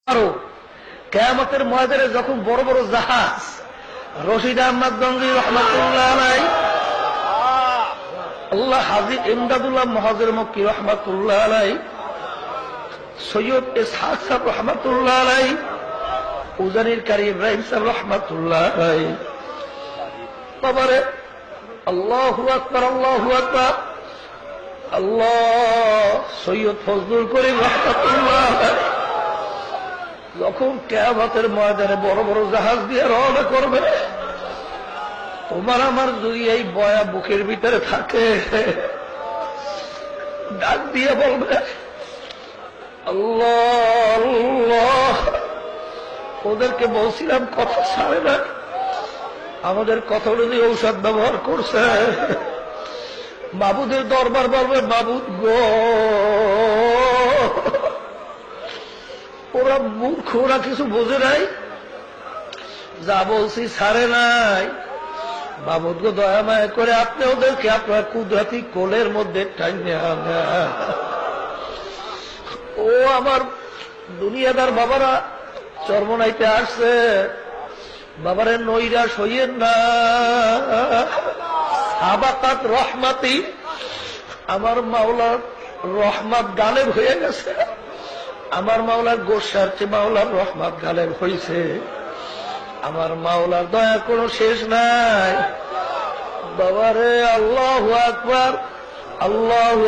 আরো কিয়ামতের ময়দানে যখন বড় বড় জাহাজ রশিদ আহমদ গঙ্গি রহমাতুল্লাহ আলাইহি, আল্লাহ হাজী ইমদাদুল্লাহ মুহাজির মক্কি রহমাতুল্লাহ আলাইহি, সৈয়দ ইসহাক সাহেব রহমাতুল্লাহ আলাইহি, উজানির কারি ইব্রাহিম সাহেব রহমাতুল্লাহ আলাইহি, বাবারে আল্লাহু আকবার আল্লাহু আকবার, আল্লাহ সৈয়দ ফজলুল করিম রহমাতুল্লাহ আলাইহি যখন কিয়ামতের ময়দানে বড় বড় জাহাজ দিয়ে রওনা করবে, তোমার আমার যদি এই বয়া বুকের ভিতরে থাকে, ডাক দিয়ে বলবে আল্লাহ আল্লাহ। ওদেরকে বলছিলাম কথা ছাড়ে না, আমাদের কথা অনুযায়ী ঔষধ ব্যবহার করছে। মাবুদের দরবার বলবে মাবুদ গো, ওরা মূর্খ, ওরা কিছু বোঝে নাই, যা বলছি ছাড়ে নাই। মাবুদ গো দয়া মায়া করে আপনি ওদেরকে আপনার কুদরতি কোলের মধ্যে টাইনে আনেন। ও আমার দুনিয়াদার বাবারা চরমনাইতে আসছে, বাবারে নৈরাশ হইয়েন না। সাবাকাত রহমাতি, আমার মাওলার রহমত গালেব হয়ে গেছে, আমার মাওলার গোসার চেয়ে মাওলার রহমত গালেব হয়েছে। আমার মাওলার দয়া কোনো শেষ নাই বাবারে। আল্লাহু আকবার আল্লাহু